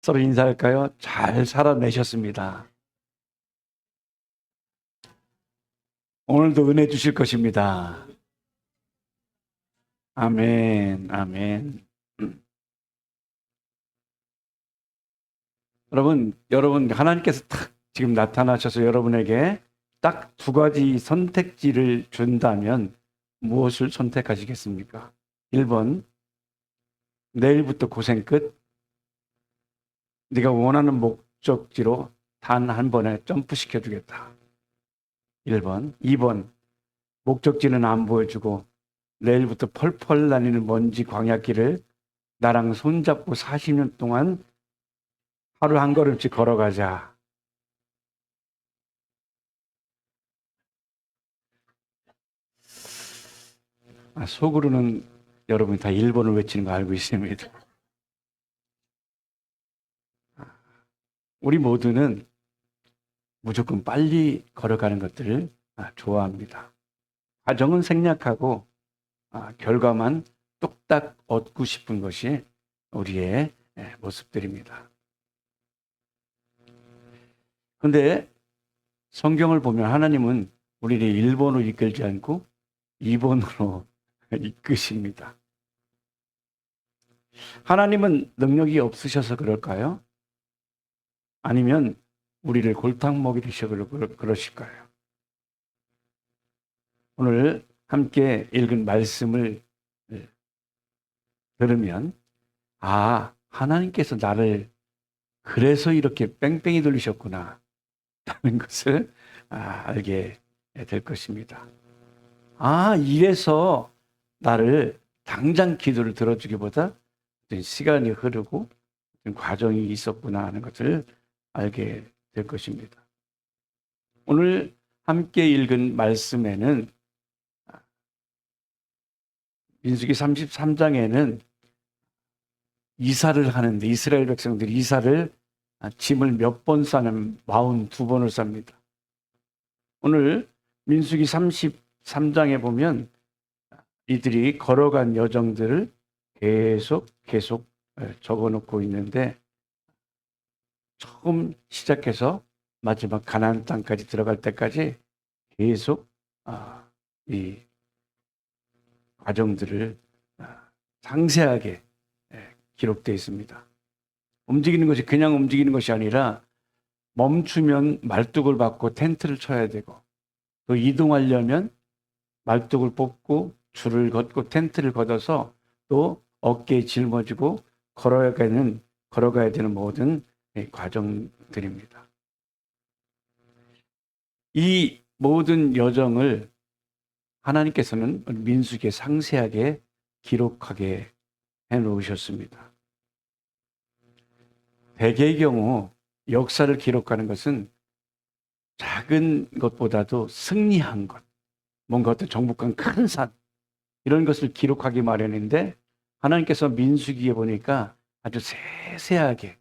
서로 인사할까요? 잘 살아내셨습니다. 오늘도 은혜 주실 것입니다. 아멘, 아멘. 여러분, 하나님께서 딱 지금 나타나셔서 여러분에게 딱 두 가지 선택지를 준다면 무엇을 선택하시겠습니까? 1번, 내일부터 고생 끝. 네가 원하는 목적지로 단 한 번에 점프시켜 주겠다. 1번. 2번, 목적지는 안 보여주고 내일부터 펄펄 날리는 먼지 광야길을 나랑 손잡고 40년 동안 하루 한 걸음씩 걸어가자. 속으로는 여러분이 다 1번을 외치는 거 알고 있습니다. 우리 모두는 무조건 빨리 걸어가는 것들을 좋아합니다. 과정은 생략하고 결과만 뚝딱 얻고 싶은 것이 우리의 모습들입니다. 그런데 성경을 보면 하나님은 우리를 1번으로 이끌지 않고 2번으로 이끄십니다. 하나님은 능력이 없으셔서 그럴까요? 아니면 우리를 골탕 먹이셔서 그러실까요? 오늘 함께 읽은 말씀을 들으면 하나님께서 나를 그래서 이렇게 뺑뺑이 돌리셨구나 하는 것을 알게 될 것입니다. 이래서 나를 당장 기도를 들어주기보다 시간이 흐르고 과정이 있었구나 하는 것을 알게 될 것입니다. 오늘 함께 읽은 말씀에는 민수기 33장에는 이사를 하는데 이스라엘 백성들이 이사를 짐을 몇 번 싸면 42번을 쌉니다. 오늘 민수기 33장에 보면 이들이 걸어간 여정들을 계속 적어놓고 있는데 처음 시작해서 마지막 가나안 땅까지 들어갈 때까지 계속 이 과정들을 상세하게 기록되어 있습니다. 움직이는 것이 그냥 움직이는 것이 아니라 멈추면 말뚝을 받고 텐트를 쳐야 되고 또 이동하려면 말뚝을 뽑고 줄을 걷고 텐트를 걷어서 또 어깨에 짊어지고 걸어가야 되는 모든 과정들입니다. 이 모든 여정을 하나님께서는 민수기에 상세하게 기록하게 해 놓으셨습니다. 대개의 경우 역사를 기록하는 것은 작은 것보다도 승리한 것, 뭔가 어떤 정복한 큰 산, 이런 것을 기록하기 마련인데 하나님께서 민수기에 보니까 아주 세세하게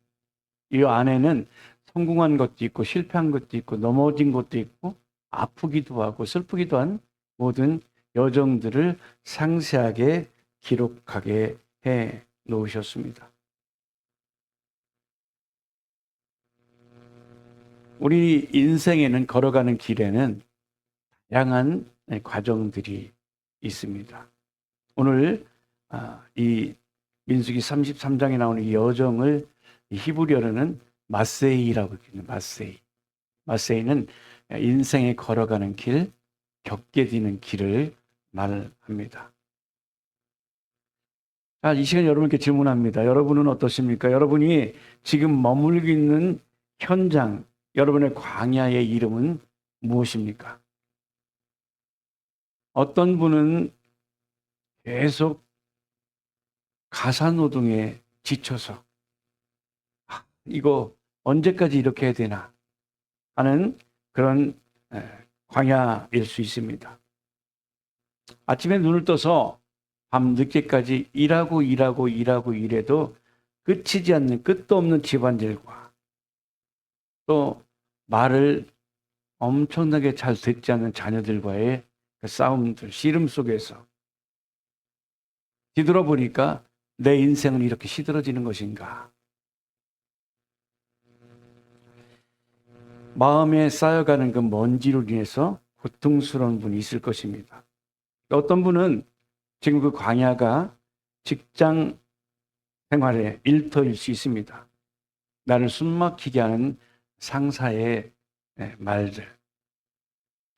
이 안에는 성공한 것도 있고 실패한 것도 있고 넘어진 것도 있고 아프기도 하고 슬프기도 한 모든 여정들을 상세하게 기록하게 해 놓으셨습니다. 우리 인생에는 걸어가는 길에는 다양한 과정들이 있습니다. 오늘 이 민수기 33장에 나오는 이 여정을 히브리어로는 마세이라고 부르는 마세이. 마세이는 인생에 걸어가는 길, 겪게 되는 길을 말합니다. 이 시간 여러분께 질문합니다. 여러분은 어떠십니까? 여러분이 지금 머물고 있는 현장, 여러분의 광야의 이름은 무엇입니까? 어떤 분은 계속 가사노동에 지쳐서 이거 언제까지 이렇게 해야 되나 하는 그런 광야일 수 있습니다. 아침에 눈을 떠서 밤 늦게까지 일해도 끝이지 않는 끝도 없는 집안일과 또 말을 엄청나게 잘 듣지 않는 자녀들과의 그 싸움들, 씨름 속에서 뒤돌아보니까 내 인생은 이렇게 시들어지는 것인가? 마음에 쌓여가는 그 먼지로 인해서 고통스러운 분이 있을 것입니다. 어떤 분은 지금 그 광야가 직장 생활의 일터일 수 있습니다. 나를 숨막히게 하는 상사의 말들,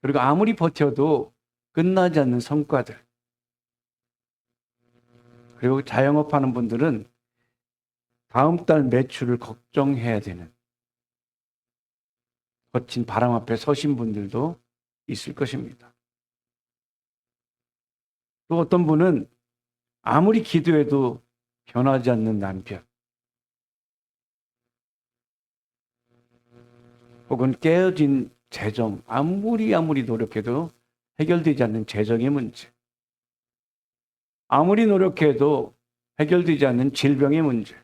그리고 아무리 버텨도 끝나지 않는 성과들, 그리고 자영업하는 분들은 다음 달 매출을 걱정해야 되는 거친 바람 앞에 서신 분들도 있을 것입니다. 또 어떤 분은 아무리 기도해도 변하지 않는 남편, 혹은 깨어진 재정, 아무리 노력해도 해결되지 않는 재정의 문제, 아무리 노력해도 해결되지 않는 질병의 문제,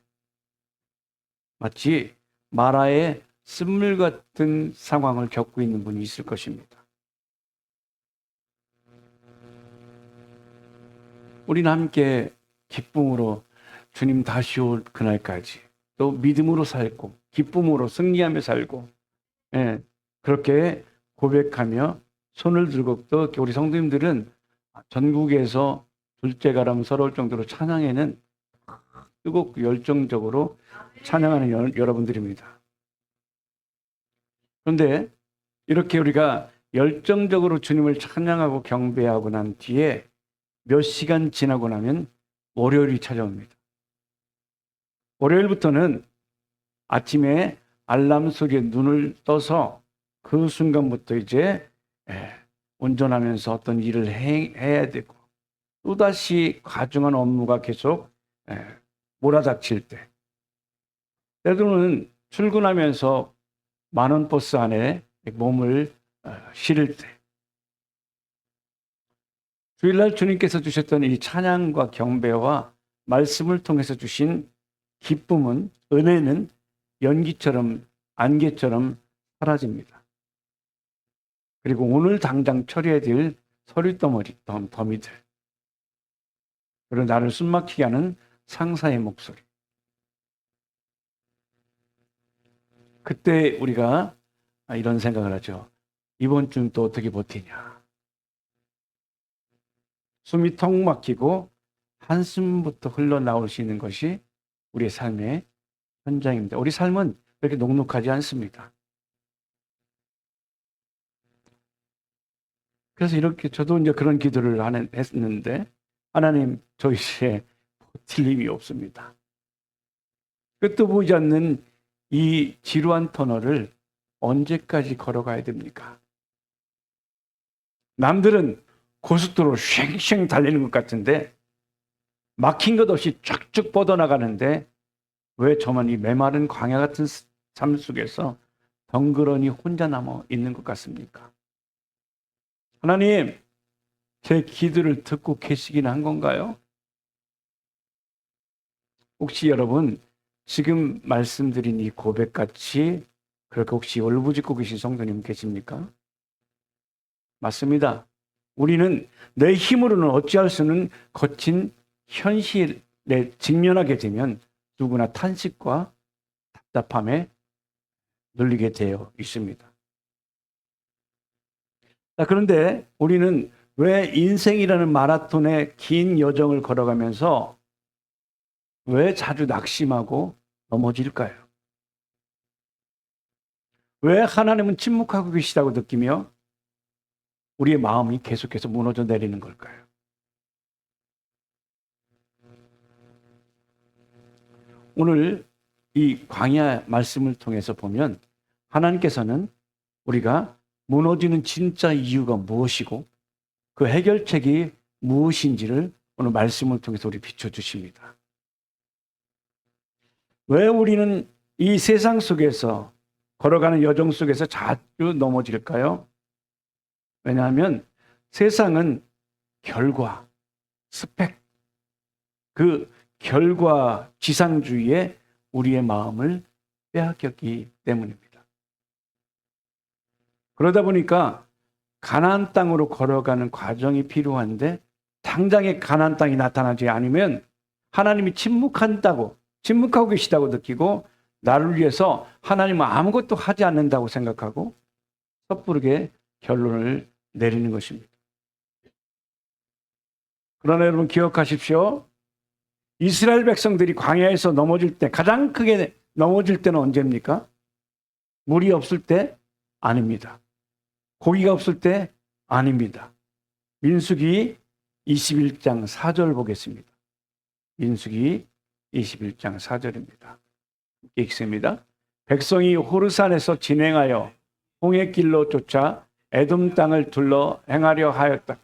마치 마라의 쓴물 같은 상황을 겪고 있는 분이 있을 것입니다. 우리는 함께 기쁨으로 주님 다시 올 그날까지 또 믿음으로 살고 기쁨으로 승리하며 살고, 그렇게 고백하며 손을 들고, 또 우리 성도님들은 전국에서 둘째가람 서러울 정도로 찬양에는 뜨겁고 열정적으로 찬양하는 여러분들입니다. 그런데 이렇게 우리가 열정적으로 주님을 찬양하고 경배하고 난 뒤에 몇 시간 지나고 나면 월요일이 찾아옵니다. 월요일부터는 아침에 알람 소리에 눈을 떠서 그 순간부터 이제 운전하면서 어떤 일을 해야 되고, 또다시 과중한 업무가 계속 몰아닥칠 때, 때로는 출근하면서 만원 버스 안에 몸을 실을 때, 주일날 주님께서 주셨던 이 찬양과 경배와 말씀을 통해서 주신 기쁨은, 은혜는 연기처럼, 안개처럼 사라집니다. 그리고 오늘 당장 처리해야 될 서류 더미들, 그리고 나를 숨막히게 하는 상사의 목소리, 그때 우리가 이런 생각을 하죠. 이번 주는 또 어떻게 버티냐. 숨이 턱 막히고 한숨부터 흘러나올 수 있는 것이 우리의 삶의 현장입니다. 우리 삶은 그렇게 녹록하지 않습니다. 그래서 이렇게 저도 이제 그런 기도를 했는데, 하나님, 저 이제 버틸 힘이 없습니다. 끝도 보이지 않는 이 지루한 터널을 언제까지 걸어가야 됩니까? 남들은 고속도로 쉥쉥 달리는 것 같은데 막힌 것 없이 쭉쭉 뻗어나가는데, 왜 저만 이 메마른 광야 같은 삶 속에서 덩그러니 혼자 남아 있는 것 같습니까? 하나님, 제 기도를 듣고 계시긴 한 건가요? 혹시 여러분 지금 말씀드린 이 고백같이 그렇게 혹시 울부짖고 계신 성도님 계십니까? 맞습니다. 우리는 내 힘으로는 어찌할 수는 거친 현실에 직면하게 되면 누구나 탄식과 답답함에 눌리게 되어 있습니다. 그런데 우리는 왜 인생이라는 마라톤의 긴 여정을 걸어가면서 왜 자주 낙심하고 넘어질까요? 왜 하나님은 침묵하고 계시다고 느끼며 우리의 마음이 계속해서 무너져 내리는 걸까요? 오늘 이 광야 말씀을 통해서 보면 하나님께서는 우리가 무너지는 진짜 이유가 무엇이고 그 해결책이 무엇인지를 오늘 말씀을 통해서 우리 비춰주십니다. 왜 우리는 이 세상 속에서 걸어가는 여정 속에서 자주 넘어질까요? 왜냐하면 세상은 결과, 스펙, 그 결과 지상주의에 우리의 마음을 빼앗겼기 때문입니다. 그러다 보니까 가나안 땅으로 걸어가는 과정이 필요한데 당장에 가나안 땅이 나타나지 않으면 하나님이 침묵하고 계시다고 느끼고 나를 위해서 하나님은 아무것도 하지 않는다고 생각하고 섣부르게 결론을 내리는 것입니다. 그러나 여러분 기억하십시오. 이스라엘 백성들이 광야에서 넘어질 때 가장 크게 넘어질 때는 언제입니까? 물이 없을 때? 아닙니다. 고기가 없을 때? 아닙니다. 민수기 21장 4절 보겠습니다. 민수기 21장 4절입니다. 읽습니다. 백성이 호르산에서 진행하여 홍해길로 쫓아 에돔 땅을 둘러 행하려 하였다.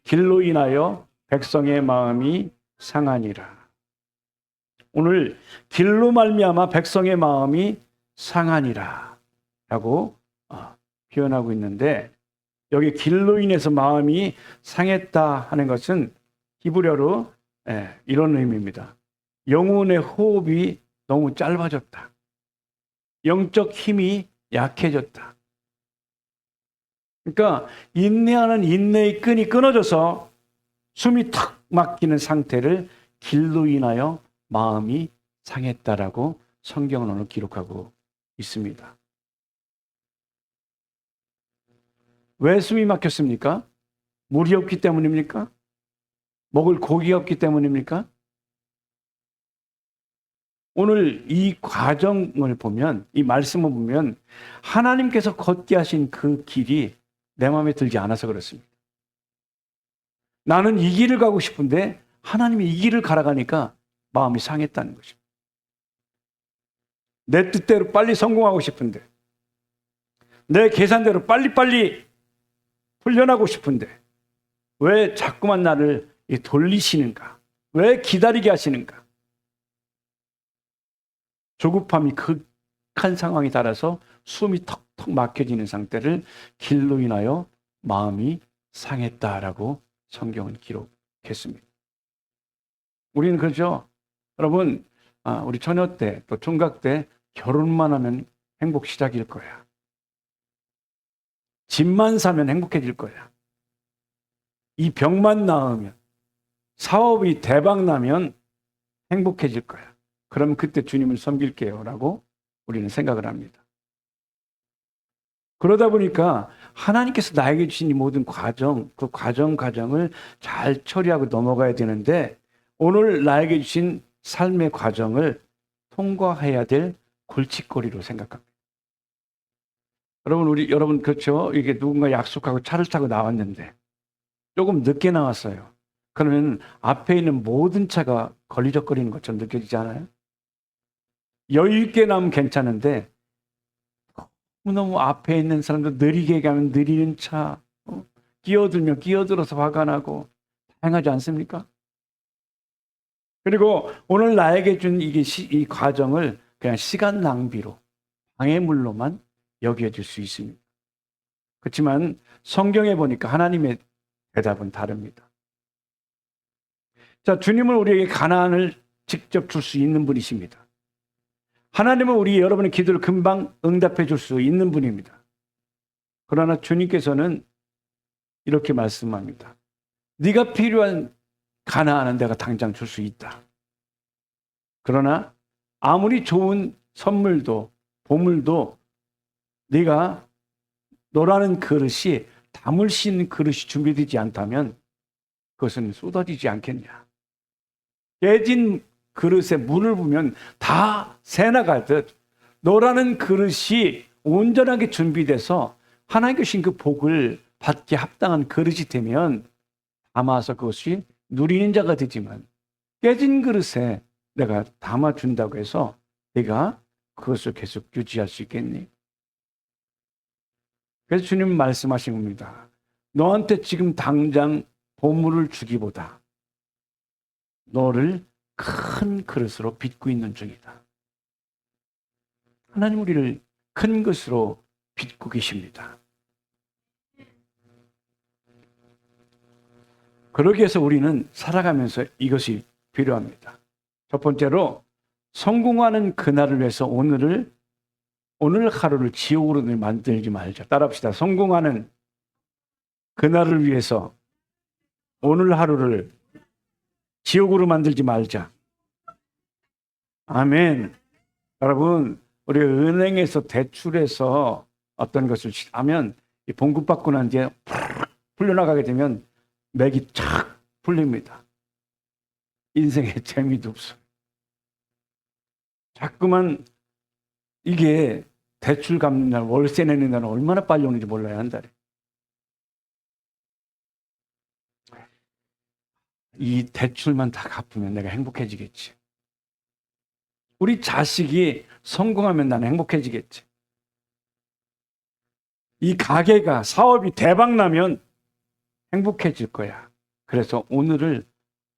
길로 인하여 백성의 마음이 상하니라. 오늘 길로 말미암아 백성의 마음이 상하니라 라고 표현하고 있는데, 여기 길로 인해서 마음이 상했다 하는 것은 히브리어로 이런 의미입니다. 영혼의 호흡이 너무 짧아졌다. 영적 힘이 약해졌다. 그러니까 인내하는 인내의 끈이 끊어져서 숨이 탁 막히는 상태를 길로 인하여 마음이 상했다라고 성경은 오늘 기록하고 있습니다. 왜 숨이 막혔습니까? 물이 없기 때문입니까? 먹을 고기가 없기 때문입니까? 오늘 이 과정을 보면, 이 말씀을 보면 하나님께서 걷게 하신 그 길이 내 마음에 들지 않아서 그렇습니다. 나는 이 길을 가고 싶은데 하나님이 이 길을 가라가니까 마음이 상했다는 것입니다. 내 뜻대로 빨리 성공하고 싶은데, 내 계산대로 빨리빨리 훈련하고 싶은데 왜 자꾸만 나를 돌리시는가? 왜 기다리게 하시는가? 조급함이 극한 상황에 따라서 숨이 턱턱 막혀지는 상태를 길로 인하여 마음이 상했다라고 성경은 기록했습니다. 우리는 그렇죠. 여러분, 우리 처녀 때 또 총각 때 결혼만 하면 행복 시작일 거야. 집만 사면 행복해질 거야. 이 병만 나으면, 사업이 대박 나면 행복해질 거야. 그럼 그때 주님을 섬길게요 라고 우리는 생각을 합니다. 그러다 보니까 하나님께서 나에게 주신 이 모든 과정, 그 과정을 잘 처리하고 넘어가야 되는데, 오늘 나에게 주신 삶의 과정을 통과해야 될 골칫거리로 생각합니다. 여러분 그렇죠? 이게 누군가 약속하고 차를 타고 나왔는데 조금 늦게 나왔어요. 그러면 앞에 있는 모든 차가 걸리적거리는 것처럼 느껴지지 않아요? 여유 있게 나면 괜찮은데 너무 앞에 있는 사람도 느리게 가면 느리는 차, 끼어들면 끼어들어서 화가 나고 다양하지 않습니까? 그리고 오늘 나에게 준 이 과정을 그냥 시간 낭비로, 방해물로만 여겨질 수 있습니다. 그렇지만 성경에 보니까 하나님의 대답은 다릅니다. 자, 주님은 우리에게 가나안을 직접 줄 수 있는 분이십니다. 하나님은 여러분의 기도를 금방 응답해 줄 수 있는 분입니다. 그러나 주님께서는 이렇게 말씀합니다. 네가 필요한 가나안은 내가 당장 줄 수 있다. 그러나 아무리 좋은 선물도 보물도 네가 너라는 그릇이, 담을 수 있는 그릇이 준비되지 않다면 그것은 쏟아지지 않겠냐. 깨진 그릇에 물을 부으면 다 새나가듯 너라는 그릇이 온전하게 준비돼서 하나님께 주신 그 복을 받기 합당한 그릇이 되면 담아서 그것이 누리는 자가 되지만, 깨진 그릇에 내가 담아준다고 해서 내가 그것을 계속 유지할 수 있겠니? 그래서 주님 말씀하신 겁니다. 너한테 지금 당장 보물을 주기보다 너를 큰 그릇으로 빚고 있는 중이다. 하나님 우리를 큰 것으로 빚고 계십니다. 그러기 위해서 우리는 살아가면서 이것이 필요합니다. 첫 번째로, 성공하는 그날을 위해서 오늘 하루를 지옥으로 만들지 말자. 따라합시다. 성공하는 그날을 위해서 오늘 하루를 지옥으로 만들지 말자. 아멘. 여러분, 우리 은행에서 대출해서 어떤 것을 하면 봉급받고 난 뒤에 풀려나가게 되면 맥이 착 풀립니다. 인생에 재미도 없어요. 자꾸만 이게 대출 갚는 날, 월세 내는 날은 얼마나 빨리 오는지 몰라요, 한 달에. 이 대출만 다 갚으면 내가 행복해지겠지. 우리 자식이 성공하면 나는 행복해지겠지. 이 가게가, 사업이 대박 나면 행복해질 거야. 그래서 오늘을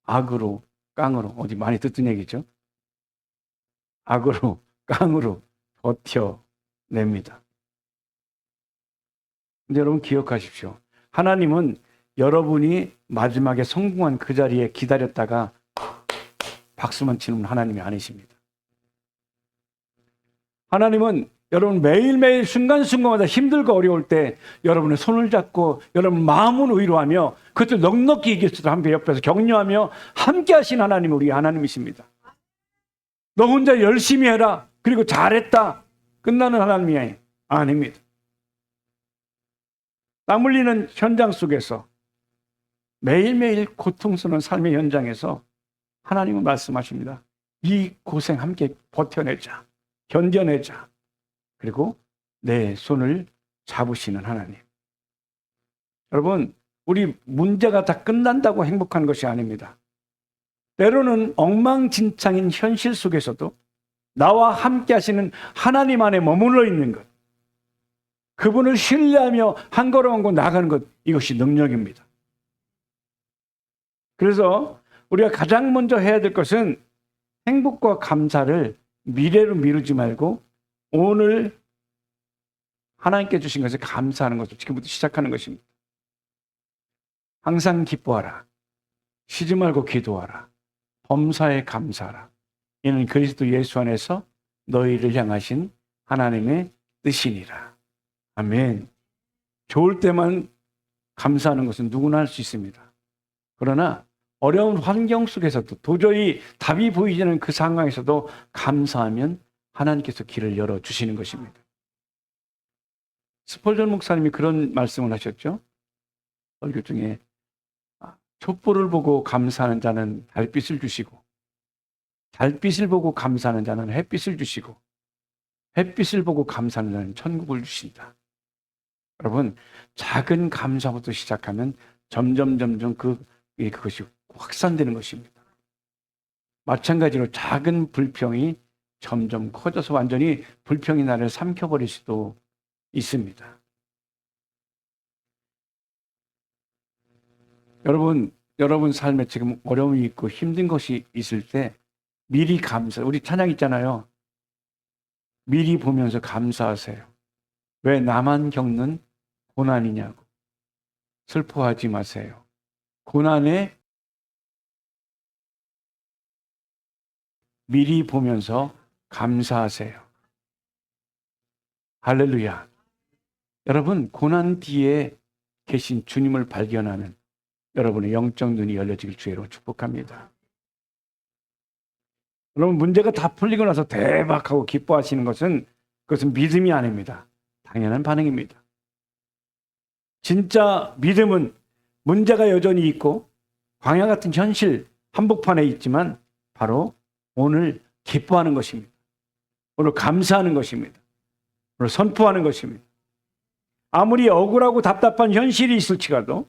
악으로, 깡으로, 어디 많이 듣던 얘기죠. 악으로, 깡으로 버텨냅니다. 근데 여러분 기억하십시오. 하나님은 여러분이 마지막에 성공한 그 자리에 기다렸다가 박수만 치는 하나님이 아니십니다. 하나님은 여러분 매일매일 순간순간마다 힘들고 어려울 때 여러분의 손을 잡고 여러분 마음은 위로하며 그것을 넉넉히 이길 수 있도록 함께 옆에서 격려하며 함께 하신 하나님이 우리 하나님이십니다. 너 혼자 열심히 해라. 그리고 잘했다. 끝나는 하나님이 아닙니다. 땀 흘리는 현장 속에서 매일매일 고통스러운 삶의 현장에서 하나님은 말씀하십니다. 이 고생 함께 버텨내자. 견뎌내자. 그리고 내 손을 잡으시는 하나님. 여러분, 우리 문제가 다 끝난다고 행복한 것이 아닙니다. 때로는 엉망진창인 현실 속에서도 나와 함께 하시는 하나님 안에 머물러 있는 것, 그분을 신뢰하며 한 걸음 한 걸음 나가는 것, 이것이 능력입니다. 그래서 우리가 가장 먼저 해야 될 것은 행복과 감사를 미래로 미루지 말고 오늘 하나님께 주신 것을 감사하는 것을 지금부터 시작하는 것입니다. 항상 기뻐하라. 쉬지 말고 기도하라. 범사에 감사하라. 이는 그리스도 예수 안에서 너희를 향하신 하나님의 뜻이니라. 아멘. 좋을 때만 감사하는 것은 누구나 할 수 있습니다. 그러나 어려운 환경 속에서도 도저히 답이 보이지 않는 그 상황에서도 감사하면 하나님께서 길을 열어주시는 것입니다. 스펄전 목사님이 그런 말씀을 하셨죠. 설교 중에 촛불을 보고 감사하는 자는 달빛을 주시고 달빛을 보고 감사하는 자는 햇빛을 주시고 햇빛을 보고 감사하는 자는 천국을 주신다. 여러분, 작은 감사부터 시작하면 점점 그것이 확산되는 것입니다. 마찬가지로 작은 불평이 점점 커져서 완전히 불평이 나를 삼켜버릴 수도 있습니다. 여러분 삶에 지금 어려움이 있고 힘든 것이 있을 때 미리 감사, 우리 찬양 있잖아요. 미리 보면서 감사하세요. 왜 나만 겪는 고난이냐고. 슬퍼하지 마세요. 고난에 미리 보면서 감사하세요. 할렐루야. 여러분, 고난 뒤에 계신 주님을 발견하는 여러분의 영적 눈이 열려지길 주의로 축복합니다. 여러분, 문제가 다 풀리고 나서 대박하고 기뻐하시는 것은 그것은 믿음이 아닙니다. 당연한 반응입니다. 진짜 믿음은 문제가 여전히 있고 광야 같은 현실 한복판에 있지만 바로 오늘 기뻐하는 것입니다. 오늘 감사하는 것입니다. 오늘 선포하는 것입니다. 아무리 억울하고 답답한 현실이 있을지라도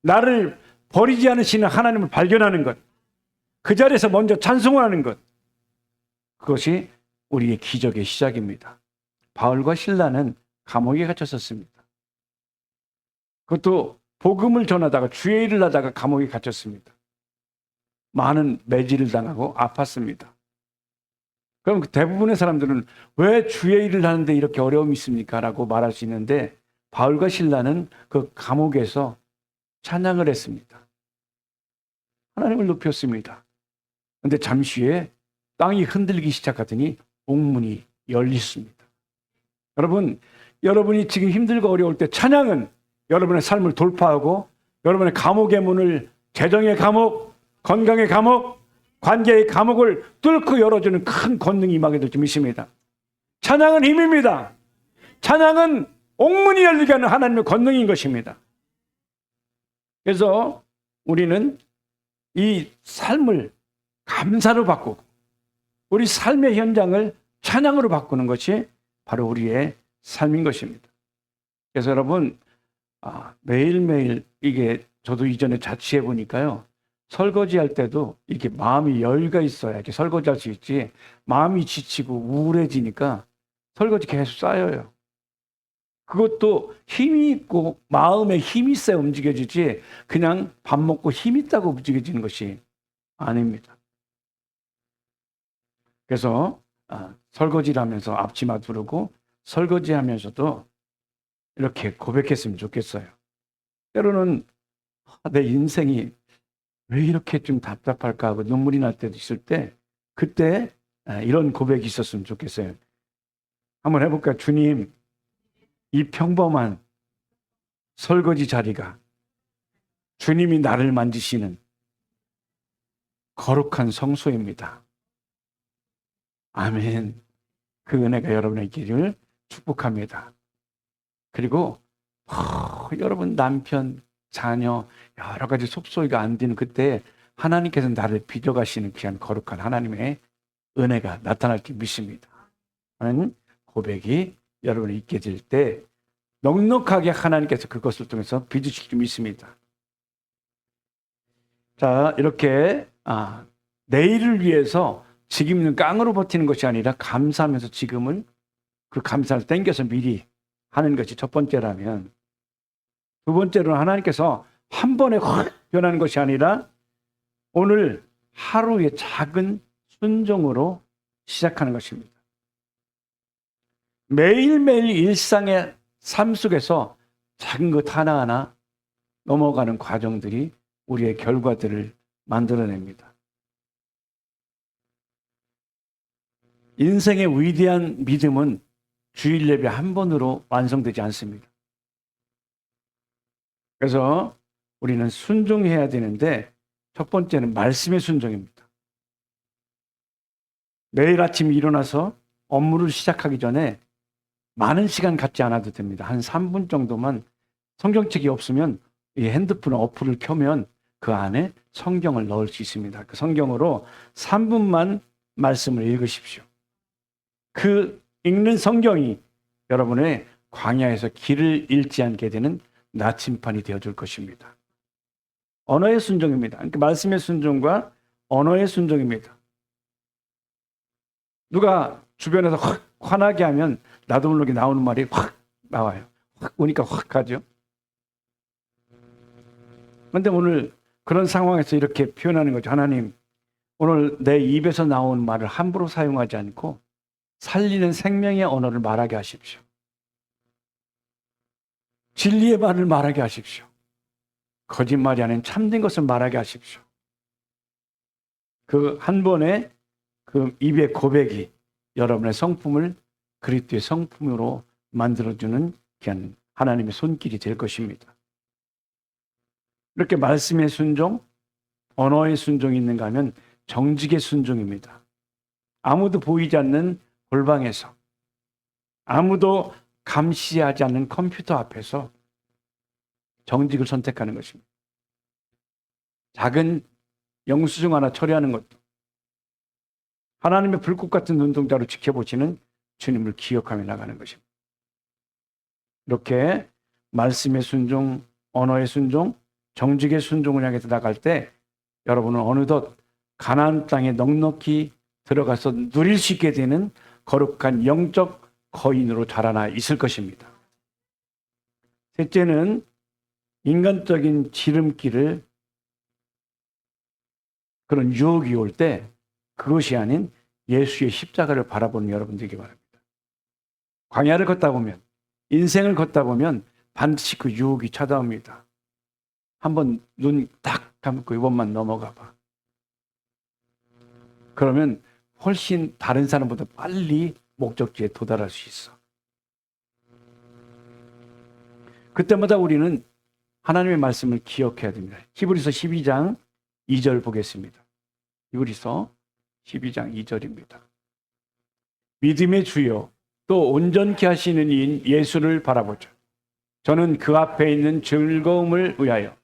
나를 버리지 않으시는 하나님을 발견하는 것, 그 자리에서 먼저 찬송하는 것, 그것이 우리의 기적의 시작입니다. 바울과 실라는 감옥에 갇혔었습니다. 그것도 복음을 전하다가 주의 일을 하다가 감옥에 갇혔습니다. 많은 매질을 당하고 아팠습니다. 그럼 대부분의 사람들은 왜 주의 일을 하는데 이렇게 어려움이 있습니까? 라고 말할 수 있는데 바울과 실라는 그 감옥에서 찬양을 했습니다. 하나님을 높였습니다. 그런데 잠시 후에 땅이 흔들리기 시작하더니 옥문이 열렸습니다. 여러분이 지금 힘들고 어려울 때 찬양은 여러분의 삶을 돌파하고 여러분의 감옥의 문을, 재정의 감옥, 건강의 감옥, 관계의 감옥을 뚫고 열어주는 큰 권능이 임하게 될 줄 믿습니다. 찬양은 힘입니다. 찬양은 옥문이 열리게 하는 하나님의 권능인 것입니다. 그래서 우리는 이 삶을 감사로 바꾸고 우리 삶의 현장을 찬양으로 바꾸는 것이 바로 우리의 삶인 것입니다. 그래서 여러분, 매일매일 이게 저도 이전에 자취해 보니까요. 설거지할 때도 이렇게 마음이 여유가 있어야 이렇게 설거지할 수 있지, 마음이 지치고 우울해지니까 설거지 계속 쌓여요. 그것도 힘이 있고 마음에 힘이 있어야 움직여지지 그냥 밥 먹고 힘 있다고 움직여지는 것이 아닙니다. 그래서 설거지를 하면서 앞치마 두르고 설거지하면서도 이렇게 고백했으면 좋겠어요. 때로는 내 인생이 왜 이렇게 좀 답답할까 하고 눈물이 날 때도 있을 때 그때 이런 고백이 있었으면 좋겠어요. 한번 해볼까요? 주님, 이 평범한 설거지 자리가 주님이 나를 만지시는 거룩한 성소입니다. 아멘. 그 은혜가 여러분의 길을 축복합니다. 그리고 여러분 남편, 자녀 여러 가지 속소리가 안 되는 그때 하나님께서 나를 빚어가시는 귀한 거룩한 하나님의 은혜가 나타날 줄 믿습니다. 하는 고백이 여러분이 있게 될 때 넉넉하게 하나님께서 그것을 통해서 빚으실 줄 믿습니다. 자, 이렇게 내일을 위해서 지금은 깡으로 버티는 것이 아니라 감사하면서 지금은 그 감사를 땡겨서 미리 하는 것이 첫 번째라면, 두 번째로는 하나님께서 한 번에 확 변하는 것이 아니라 오늘 하루의 작은 순종으로 시작하는 것입니다. 매일매일 일상의 삶 속에서 작은 것 하나하나 넘어가는 과정들이 우리의 결과들을 만들어냅니다. 인생의 위대한 믿음은 주일 예배 한 번으로 완성되지 않습니다. 그래서 우리는 순종해야 되는데 첫 번째는 말씀의 순종입니다. 매일 아침 일어나서 업무를 시작하기 전에 많은 시간 갖지 않아도 됩니다. 한 3분 정도만, 성경책이 없으면 이 핸드폰 어플을 켜면 그 안에 성경을 넣을 수 있습니다. 그 성경으로 3분만 말씀을 읽으십시오. 그 읽는 성경이 여러분의 광야에서 길을 잃지 않게 되는 나침판이 되어줄 것입니다. 언어의 순종입니다. 그러니까 말씀의 순종과 언어의 순종입니다. 누가 주변에서 확 화나게 하면 나도 모르게 나오는 말이 확 나와요. 확 오니까 확 하죠. 그런데 오늘 그런 상황에서 이렇게 표현하는 거죠. 하나님, 오늘 내 입에서 나오는 말을 함부로 사용하지 않고 살리는 생명의 언어를 말하게 하십시오. 진리의 말을 말하게 하십시오. 거짓말이 아닌 참된 것을 말하게 하십시오. 그 한 번의 그 입의 고백이 여러분의 성품을 그리스도의 성품으로 만들어주는 귀한 하나님의 손길이 될 것입니다. 이렇게 말씀의 순종, 언어의 순종이 있는가 하면 정직의 순종입니다. 아무도 보이지 않는 골방에서, 아무도 감시하지 않는 컴퓨터 앞에서 정직을 선택하는 것입니다. 작은 영수증 하나 처리하는 것도 하나님의 불꽃 같은 눈동자로 지켜보시는 주님을 기억하며 나가는 것입니다. 이렇게 말씀의 순종, 언어의 순종, 정직의 순종을 향해서 나갈 때 여러분은 어느덧 가나안 땅에 넉넉히 들어가서 누릴 수 있게 되는 거룩한 영적 거인으로 자라나 있을 것입니다. 셋째는 인간적인 지름길을, 그런 유혹이 올 때 그것이 아닌 예수의 십자가를 바라보는 여러분 되기 바랍니다. 광야를 걷다 보면, 인생을 걷다 보면 반드시 그 유혹이 찾아옵니다. 한번 눈 딱 감고 이번만 넘어가 봐. 그러면 훨씬 다른 사람보다 빨리 목적지에 도달할 수 있어. 그때마다 우리는 하나님의 말씀을 기억해야 됩니다. 히브리서 12장 2절 보겠습니다. 히브리서 12장 2절입니다. 믿음의 주요 또 온전케 하시는 이인 예수를 바라보자. 저는 그 앞에 있는 즐거움을 위하여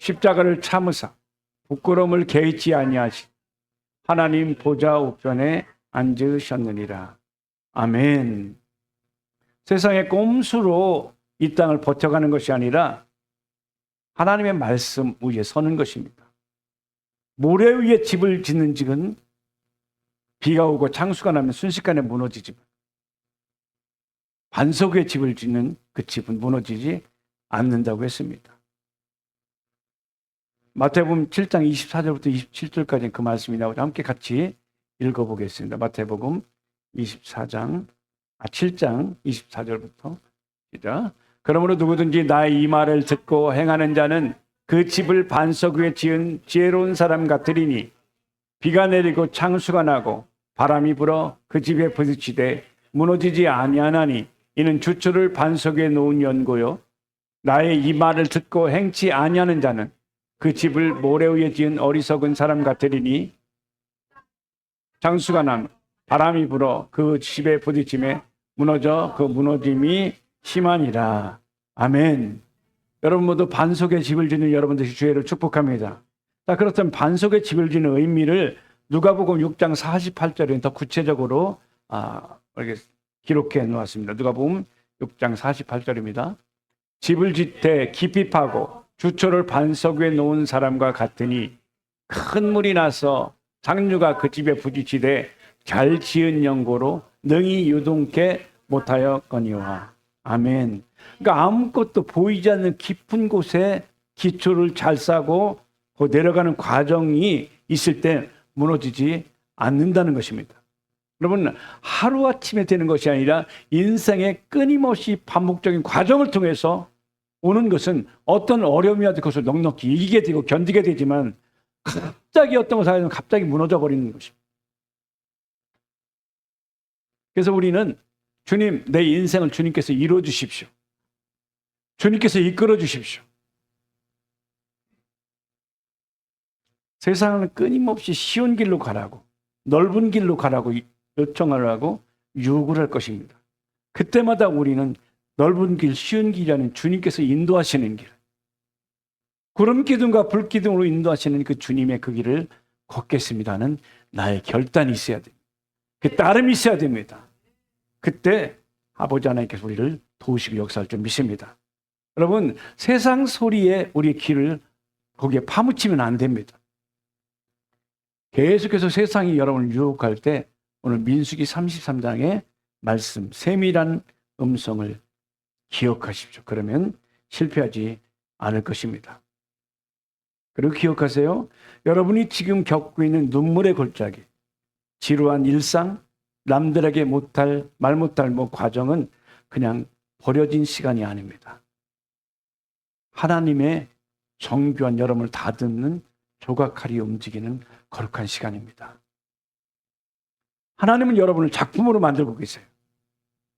십자가를 참으사 부끄러움을 개의치 아니하시 하나님 보좌 우편에 앉으셨느니라. 아멘. 세상의 꼼수로 이 땅을 버텨가는 것이 아니라 하나님의 말씀 위에 서는 것입니다. 모래 위에 집을 짓는 집은 비가 오고 창수가 나면 순식간에 무너지지만 반석 위에 집을 짓는 그 집은 무너지지 않는다고 했습니다. 마태복음 7장 24절부터 27절까지 그 말씀이 나오죠. 함께 같이 읽어보겠습니다. 마태복음 7장 24절부터 시작. 그러므로 누구든지 나의 이 말을 듣고 행하는 자는 그 집을 반석 위에 지은 지혜로운 사람 같으리니 비가 내리고 창수가 나고 바람이 불어 그 집에 부딪히되 무너지지 아니하나니 이는 주초를 반석 위에 놓은 연고요. 나의 이 말을 듣고 행치 아니하는 자는 그 집을 모래 위에 지은 어리석은 사람 같으리니 창수가 난 바람이 불어 그 집에 부딪힘에 무너져 그 무너짐이 심하니라. 아멘. 여러분 모두 반석의 집을 짓는 여러분들의 주의를 축복합니다. 자, 그렇다면 반석의 집을 짓는 의미를 누가복음 6장 48절에 더 구체적으로 이렇게 기록해 놓았습니다. 누가복음 6장 48절입니다. 집을 짓되 깊이 파고 주초를 반석 위에 놓은 사람과 같으니 큰 물이 나서 상류가 그 집에 부딪히되 잘 지은 연고로 능히 유동케 못하였거니와. 아멘. 그러니까 아무것도 보이지 않는 깊은 곳에 기초를 잘 싸고 그 내려가는 과정이 있을 때 무너지지 않는다는 것입니다. 여러분, 하루아침에 되는 것이 아니라 인생의 끊임없이 반복적인 과정을 통해서 오는 것은 어떤 어려움이 와도 그것을 넉넉히 이기게 되고 견디게 되지만 갑자기 어떤 것을 하면 갑자기 무너져 버리는 것입니다. 그래서 우리는 주님, 내 인생을 주님께서 이루어 주십시오. 주님께서 이끌어 주십시오. 세상은 끊임없이 쉬운 길로 가라고, 넓은 길로 가라고 요청하라고 요구를 할 것입니다. 그때마다 우리는 넓은 길, 쉬운 길이 아닌 주님께서 인도하시는 길, 구름 기둥과 불 기둥으로 인도하시는 그 주님의 그 길을 걷겠습니다는 나의 결단이 있어야 됩니다. 그 따름이 있어야 됩니다. 그때 아버지 하나님께서 우리를 도우시고 역사할 줄 믿습니다. 여러분, 세상 소리에 우리의 귀를 거기에 파묻히면 안 됩니다. 계속해서 세상이 여러분을 유혹할 때 오늘 민수기 33장의 말씀, 세밀한 음성을 기억하십시오. 그러면 실패하지 않을 것입니다. 그리고 기억하세요. 여러분이 지금 겪고 있는 눈물의 골짜기, 지루한 일상, 남들에게 말 못할 과정은 그냥 버려진 시간이 아닙니다. 하나님의 정교한 여러분을 다듬는 조각칼이 움직이는 거룩한 시간입니다. 하나님은 여러분을 작품으로 만들고 계세요.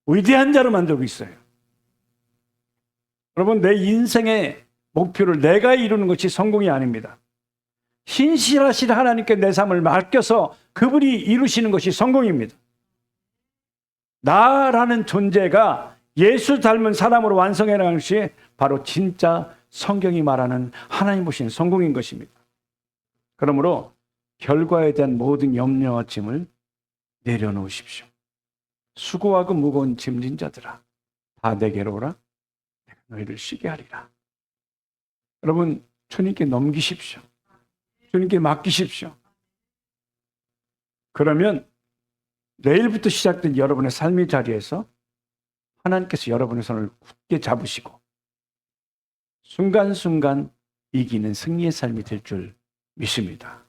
위대한 자로 만들고 있어요. 여러분, 내 인생의 목표를 내가 이루는 것이 성공이 아닙니다. 신실하신 하나님께 내 삶을 맡겨서 그분이 이루시는 것이 성공입니다. 나라는 존재가 예수 닮은 사람으로 완성해 나가는 것이 바로 진짜 성경이 말하는 하나님 보시는 성공인 것입니다. 그러므로 결과에 대한 모든 염려와 짐을 내려놓으십시오. 수고하고 무거운 짐진 자들아, 다 내게로 오라. 내가 너희를 쉬게 하리라. 여러분, 주님께 넘기십시오. 주님께 맡기십시오. 그러면 내일부터 시작된 여러분의 삶의 자리에서 하나님께서 여러분의 손을 굳게 잡으시고 순간순간 이기는 승리의 삶이 될 줄 믿습니다.